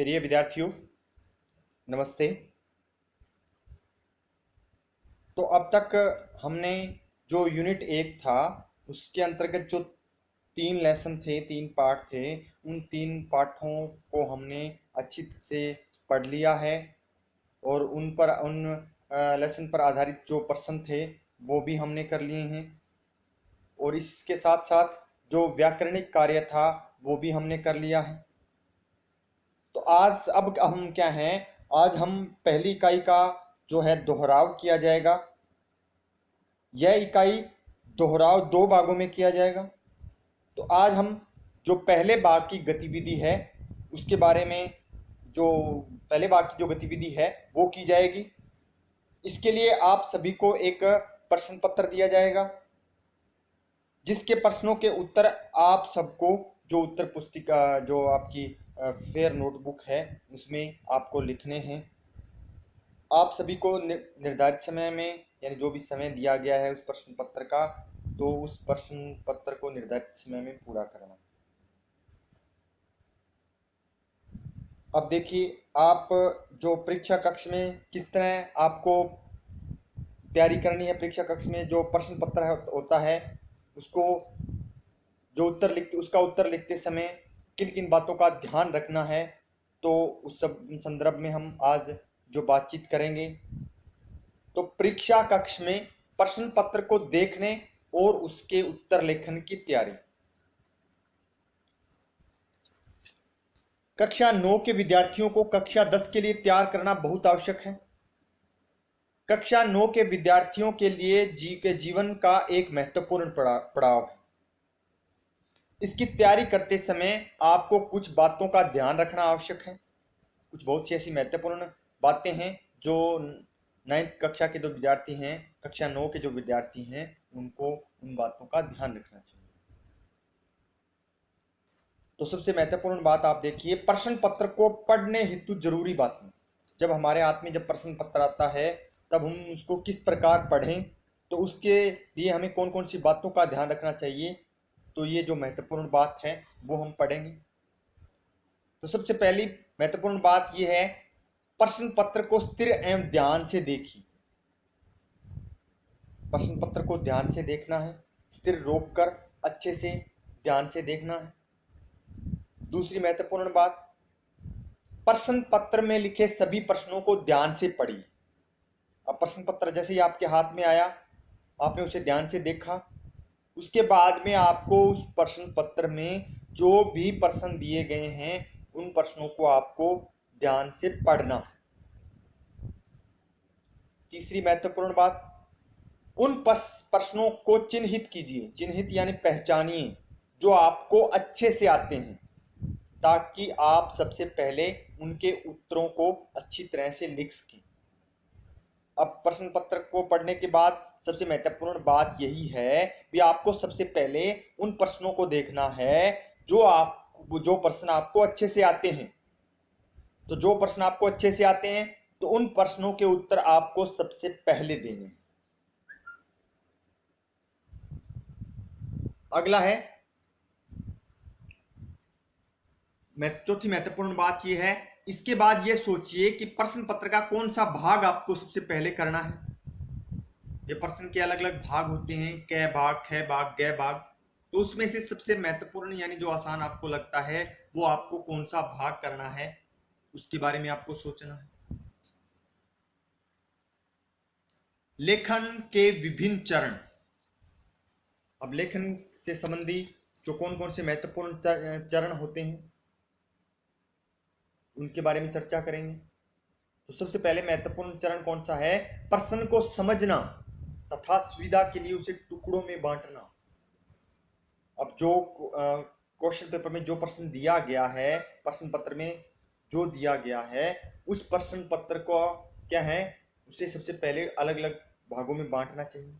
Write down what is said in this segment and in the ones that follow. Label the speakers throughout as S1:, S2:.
S1: प्रिय विद्यार्थियों, नमस्ते। तो अब तक हमने जो यूनिट 1 था उसके अंतर्गत जो 3 लेसन थे, 3 पाठ थे, उन 3 पाठों को हमने अच्छी से पढ़ लिया है और उन लेसन पर आधारित जो प्रश्न थे वो भी हमने कर लिए हैं और इसके साथ साथ जो व्याकरणिक कार्य था वो भी हमने कर लिया है। तो अब हम क्या हैं, आज हम पहली इकाई का जो है दोहराव किया जाएगा। यह इकाई दोहराव 2 भागों में किया जाएगा। तो आज हम जो पहले भाग की गतिविधि है उसके बारे में, जो पहले भाग की जो गतिविधि है वो की जाएगी। इसके लिए आप सभी को एक प्रश्न पत्र दिया जाएगा जिसके प्रश्नों के उत्तर आप सबको, जो उत्तर पुस्तिका जो आपकी फेयर नोटबुक है उसमें आपको लिखने हैं। आप सभी को निर्धारित समय में, यानी जो भी समय दिया गया है उस प्रश्न पत्र का, तो उस प्रश्न पत्र को निर्धारित समय में पूरा करना। अब देखिए, आप जो परीक्षा कक्ष में किस तरह आपको तैयारी करनी है। परीक्षा कक्ष में जो प्रश्न पत्र होता है उसको उसका उत्तर लिखते समय किन किन बातों का ध्यान रखना है, तो उस सब संदर्भ में हम आज जो बातचीत करेंगे। तो परीक्षा कक्ष में प्रश्न पत्र को देखने और उसके उत्तर लेखन की तैयारी। कक्षा 9 के विद्यार्थियों को कक्षा 10 के लिए तैयार करना बहुत आवश्यक है। कक्षा 9 के विद्यार्थियों के लिए जीवन का एक महत्वपूर्ण पड़ाव है। इसकी तैयारी करते समय आपको कुछ बातों का ध्यान रखना आवश्यक है। कुछ बहुत सी ऐसी महत्वपूर्ण बातें हैं जो 9th कक्षा के जो विद्यार्थी हैं, कक्षा 9 के जो विद्यार्थी हैं, उनको उन बातों का ध्यान रखना चाहिए। तो सबसे महत्वपूर्ण बात आप देखिए, प्रश्न पत्र को पढ़ने हेतु जरूरी बातें। जब हमारे हाथ में जब प्रश्न पत्र आता है तब हम उसको किस प्रकार पढ़ें, तो उसके लिए हमें कौन कौन सी बातों का ध्यान रखना चाहिए, तो ये जो महत्वपूर्ण बात है वो हम पढ़ेंगे। तो सबसे पहली महत्वपूर्ण बात यह है, प्रश्न पत्र को स्थिर एवं ध्यान से देखिए। प्रश्न पत्र को ध्यान से देखना है, स्थिर रोककर अच्छे से ध्यान से देखना है। दूसरी महत्वपूर्ण बात, प्रश्न पत्र में लिखे सभी प्रश्नों को ध्यान से पढ़िए। अब प्रश्न पत्र जैसे ही आपके हाथ में आया, आपने उसे ध्यान से देखा, उसके बाद में आपको उस प्रश्न पत्र में जो भी प्रश्न दिए गए हैं उन प्रश्नों को आपको ध्यान से पढ़ना है। तीसरी महत्वपूर्ण बात, उन प्रश्नों को चिन्हित कीजिए। चिन्हित यानी पहचानिए जो आपको अच्छे से आते हैं, ताकि आप सबसे पहले उनके उत्तरों को अच्छी तरह से लिख सकें। अब प्रश्न पत्र को पढ़ने के बाद सबसे महत्वपूर्ण बात यही है कि आपको सबसे पहले उन प्रश्नों को देखना है जो प्रश्न आपको अच्छे से आते हैं। तो जो प्रश्न आपको अच्छे से आते हैं तो उन प्रश्नों के उत्तर आपको सबसे पहले देने हैं। अगला है, चौथी महत्वपूर्ण बात यह है, इसके बाद यह सोचिए कि प्रश्न पत्र का कौन सा भाग आपको सबसे पहले करना है। ये प्रश्न के अलग अलग भाग होते हैं, क भाग, ख भाग, ग भाग। तो उसमें से सबसे महत्वपूर्ण यानी जो आसान आपको लगता है वो आपको कौन सा भाग करना है, उसके बारे में आपको सोचना है। लेखन के विभिन्न चरण। अब लेखन से संबंधी जो कौन कौन से महत्वपूर्ण चरण होते हैं उनके बारे में चर्चा करेंगे। तो सबसे पहले महत्वपूर्ण चरण कौन सा है, प्रश्न को समझना तथा सुविधा के लिए उसे टुकड़ों में बांटना। अब जो क्वेश्चन पेपर में जो प्रश्न दिया गया है, प्रश्न पत्र में जो दिया गया है, उस प्रश्न पत्र को क्या है, उसे सबसे पहले अलग अलग भागों में बांटना चाहिए।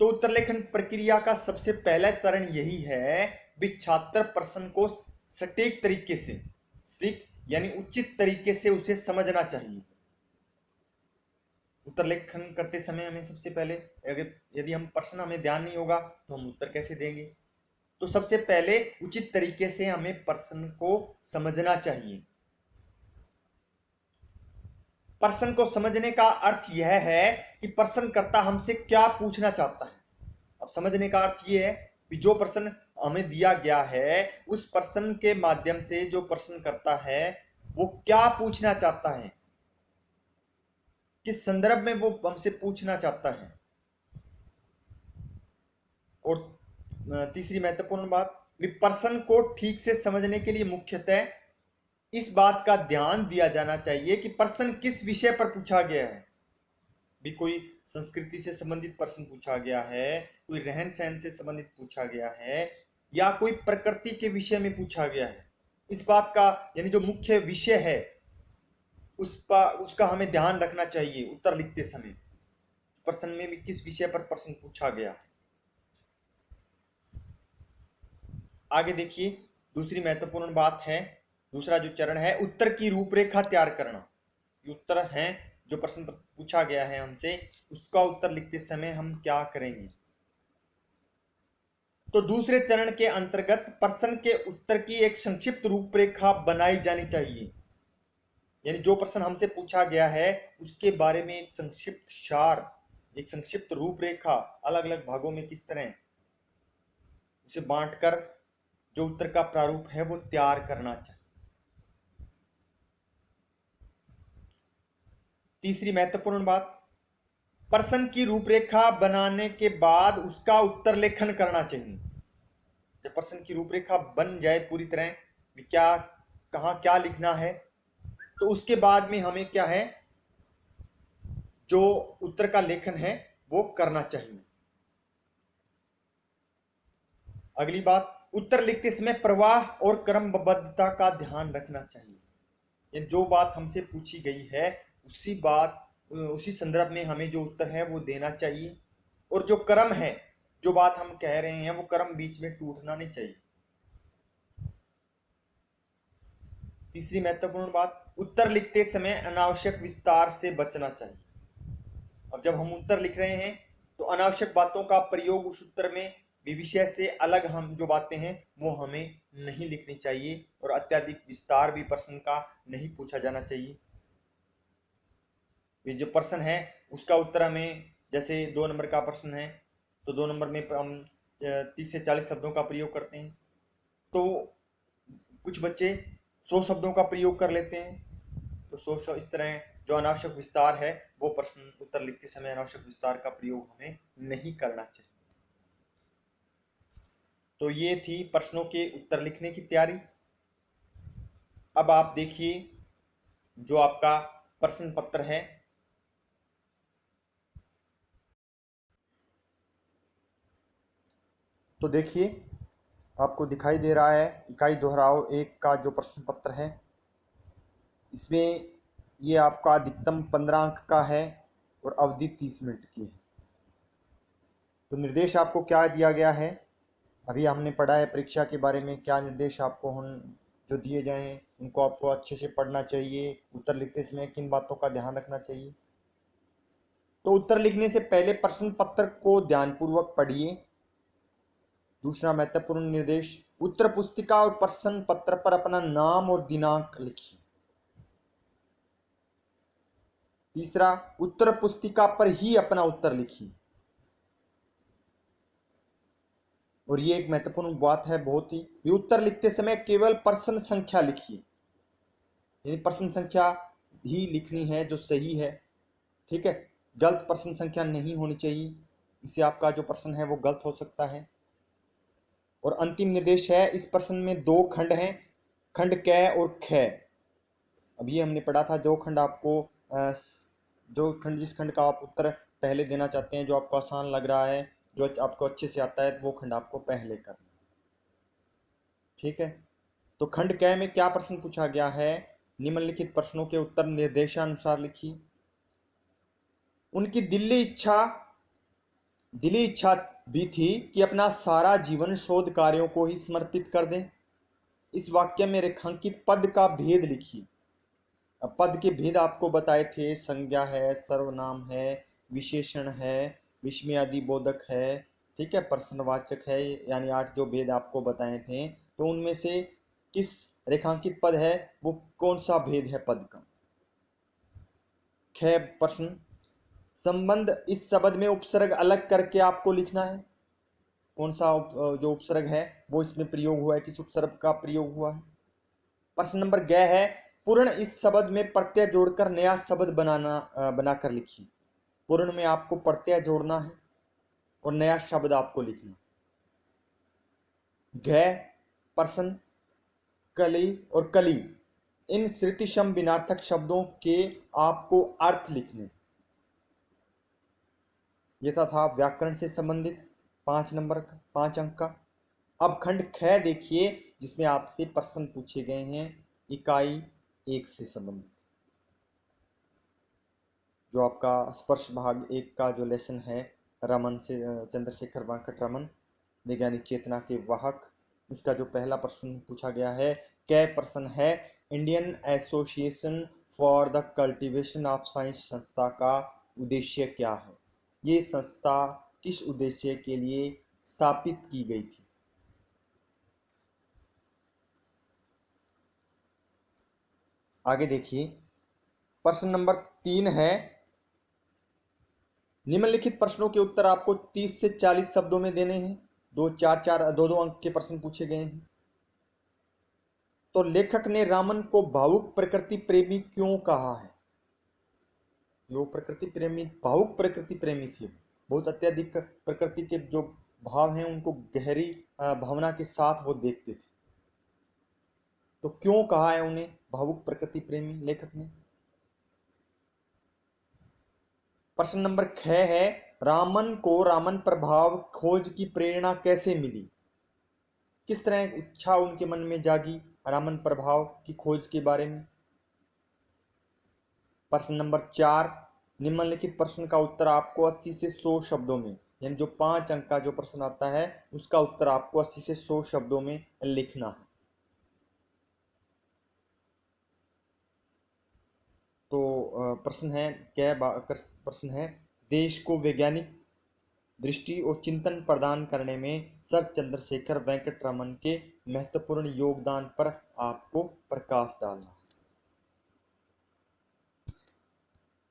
S1: तो उत्तर लेखन प्रक्रिया का सबसे पहला चरण यही है कि छात्र प्रश्न को सटीक तरीके से, सटीक यानी उचित तरीके से उसे समझना चाहिए। उत्तर लेखन करते समय हमें सबसे पहले, यदि हम प्रश्न हमें ध्यान नहीं होगा तो हम उत्तर कैसे देंगे। तो सबसे पहले उचित तरीके से हमें प्रश्न को समझना चाहिए। प्रश्न को समझने का अर्थ यह है कि प्रश्नकर्ता हमसे क्या पूछना चाहता है। अब समझने का अर्थ यह है कि जो प्रश्न हमें दिया गया है उस प्रश्न के माध्यम से जो प्रश्न करता है वो क्या पूछना चाहता है, किस संदर्भ में वो हमसे पूछना चाहता है। और तीसरी महत्वपूर्ण बात, प्रश्न को ठीक से समझने के लिए मुख्यतः इस बात का ध्यान दिया जाना चाहिए कि प्रश्न किस विषय पर पूछा गया है। भी कोई संस्कृति से संबंधित प्रश्न पूछा गया है, कोई रहन सहन से संबंधित पूछा गया है, या कोई प्रकृति के विषय में पूछा गया है, इस बात का यानी जो मुख्य विषय है उसका हमें ध्यान रखना चाहिए उत्तर लिखते समय। प्रश्न में भी किस विषय पर प्रश्न पूछा गया है। आगे देखिए, दूसरी महत्वपूर्ण बात है, दूसरा जो चरण है उत्तर की रूपरेखा तैयार करना। ये उत्तर है जो प्रश्न पूछा गया है हमसे, उसका उत्तर लिखते समय हम क्या करेंगे। तो दूसरे चरण के अंतर्गत प्रश्न के उत्तर की एक संक्षिप्त रूपरेखा बनाई जानी चाहिए। यानी जो प्रश्न हमसे पूछा गया है उसके बारे में एक संक्षिप्त सार, एक संक्षिप्त रूपरेखा अलग अलग भागों में किस तरह उसे बांटकर जो उत्तर का प्रारूप है वो तैयार करना चाहिए। तीसरी महत्वपूर्ण बात, प्रश्न की रूपरेखा बनाने के बाद उसका उत्तर लेखन करना चाहिए। जब प्रश्न की रूपरेखा बन जाए पूरी तरह, क्या कहां क्या लिखना है, तो उसके बाद में हमें क्या है जो उत्तर का लेखन है वो करना चाहिए। अगली बात, उत्तर लिखते समय प्रवाह और क्रमबद्धता का ध्यान रखना चाहिए। जो बात हमसे पूछी गई है उसी संदर्भ में हमें जो उत्तर है वो देना चाहिए, और जो क्रम है, जो बात हम कह रहे हैं वो क्रम बीच में टूटना नहीं चाहिए। तीसरी महत्वपूर्ण बात, उत्तर लिखते समय अनावश्यक विस्तार से बचना चाहिए। अब जब हम उत्तर लिख रहे हैं तो अनावश्यक बातों का प्रयोग उस उत्तर में विषय से अलग हम जो बातें हैं वो हमें नहीं लिखनी चाहिए, और अत्यधिक विस्तार भी प्रश्न का नहीं पूछा जाना चाहिए। ये जो प्रश्न है उसका उत्तर हमें, जैसे 2 नंबर का प्रश्न है तो 2 नंबर में हम 30 से 40 शब्दों का प्रयोग करते हैं, तो कुछ बच्चे 100 शब्दों का प्रयोग कर लेते हैं। तो 100 इस तरह जो अनावश्यक विस्तार है वो प्रश्न उत्तर लिखते समय अनावश्यक विस्तार का प्रयोग हमें नहीं करना चाहिए। तो ये थी प्रश्नों के उत्तर लिखने की तैयारी। अब आप देखिए जो आपका प्रश्न पत्र है, तो देखिए आपको दिखाई दे रहा है इकाई दोहराव 1 का जो प्रश्न पत्र है, इसमें ये आपका अधिकतम 15 अंक का है और अवधि 30 मिनट की है। तो निर्देश आपको क्या दिया गया है, अभी हमने पढ़ा है परीक्षा के बारे में क्या निर्देश आपको जो दिए जाएं उनको आपको अच्छे से पढ़ना चाहिए। उत्तर लिखते समय किन बातों का ध्यान रखना चाहिए। तो उत्तर लिखने से पहले प्रश्न पत्र को ध्यानपूर्वक पढ़िए। दूसरा महत्वपूर्ण निर्देश, उत्तर पुस्तिका और प्रश्न पत्र पर अपना नाम और दिनांक लिखिए। तीसरा, उत्तर पुस्तिका पर ही अपना उत्तर लिखिए। और ये एक महत्वपूर्ण बात है बहुत ही, उत्तर लिखते समय केवल प्रश्न संख्या लिखिए, यानी प्रश्न संख्या ही लिखनी है जो सही है, ठीक है। गलत प्रश्न संख्या नहीं होनी चाहिए, इससे आपका जो प्रश्न है वो गलत हो सकता है। और अंतिम निर्देश है, इस प्रश्न में 2 खंड हैं, खंड क और ख। अब ये हमने पढ़ा था, जो खंड आपको जिस खंड का आप उत्तर पहले देना चाहते हैं, जो आपको आसान लग रहा है, जो आपको अच्छे से आता है, तो वो खंड आपको पहले करना, ठीक है। तो खंड क में क्या प्रश्न पूछा गया है, निम्नलिखित प्रश्नों के उत्तर निर्देशानुसार लिखिए। उनकी दिली इच्छा भी थी कि अपना सारा जीवन शोध कार्यों को ही समर्पित कर दें। इस वाक्य में रेखांकित पद का भेद लिखिए। अब पद के भेद आपको बताए थे, संज्ञा है, सर्वनाम है, विशेषण है, विस्मयादि बोधक है, ठीक है, प्रश्नवाचक है, यानी 8 जो भेद आपको बताए थे, तो उनमें से किस रेखांकित पद है वो कौन सा भेद है पद का। ख प्रश्न, संबंध इस शब्द में उपसर्ग अलग करके आपको लिखना है। कौन सा जो उपसर्ग है वो इसमें प्रयोग हुआ है, किस उपसर्ग का प्रयोग हुआ है। प्रश्न नंबर ग है, पूर्ण इस शब्द में प्रत्यय जोड़कर नया शब्द बनाकर लिखिए। पूर्ण में आपको प्रत्यय जोड़ना है और नया शब्द आपको लिखना। घ प्रश्न, कली और कली, इन श्रुतिशम विनार्थक शब्दों के आपको अर्थ लिखने। यह था व्याकरण से संबंधित 5 अंक का। अब खंड ख देखिए, जिसमें आपसे प्रश्न पूछे गए हैं इकाई 1 से संबंधित। जो आपका स्पर्श भाग 1 का जो लेसन है, रमन से चंद्रशेखर वेंकट रमन, वैज्ञानिक चेतना के वाहक, उसका जो पहला प्रश्न पूछा गया है, क्या प्रश्न है, Indian association for the cultivation of science संस्था का उद्देश्य क्या है। ये संस्था किस उद्देश्य के लिए स्थापित की गई थी। आगे देखिए, प्रश्न नंबर 3 है, निम्नलिखित प्रश्नों के उत्तर आपको 30 से 40 शब्दों में देने हैं। 2 अंक के प्रश्न पूछे गए हैं। तो लेखक ने रामन को भावुक प्रकृति प्रेमी क्यों कहा है। जो प्रकृति प्रेमी, भावुक प्रकृति प्रेमी थे, बहुत अत्यधिक प्रकृति के जो भाव हैं उनको गहरी भावना के साथ वो देखते थे। तो क्यों कहा है उन्हें भावुक प्रकृति प्रेमी लेखक ने। प्रश्न नंबर 6 है, रामन को रामन प्रभाव खोज की प्रेरणा कैसे मिली। किस तरह इच्छा उनके मन में जागी रामन प्रभाव की खोज के बारे में। प्रश्न नंबर 4, निम्नलिखित प्रश्न का उत्तर आपको 80 से 100 शब्दों में, यानी जो 5 अंक का जो प्रश्न आता है उसका उत्तर आपको 80 से 100 शब्दों में लिखना है। तो प्रश्न है, क्या प्रश्न है, देश को वैज्ञानिक दृष्टि और चिंतन प्रदान करने में सर चंद्रशेखर वेंकट रमन के महत्वपूर्ण योगदान पर आपको प्रकाश डालना।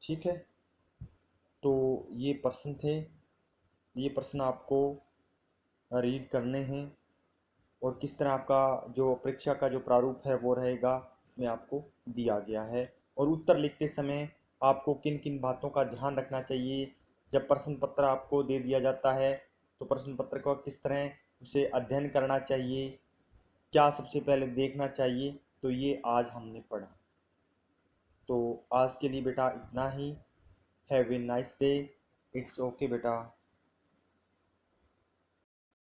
S1: ठीक है, तो ये प्रश्न थे, ये प्रश्न आपको रीड करने हैं और किस तरह आपका जो परीक्षा का जो प्रारूप है वो रहेगा, इसमें आपको दिया गया है। और उत्तर लिखते समय आपको किन किन बातों का ध्यान रखना चाहिए। जब प्रश्न पत्र आपको दे दिया जाता है तो प्रश्न पत्र को किस तरह उसे अध्ययन करना चाहिए, क्या सबसे पहले देखना चाहिए, तो ये आज हमने पढ़ा। तो आज के लिए बेटा इतना ही। Have a nice day. It's okay बेटा।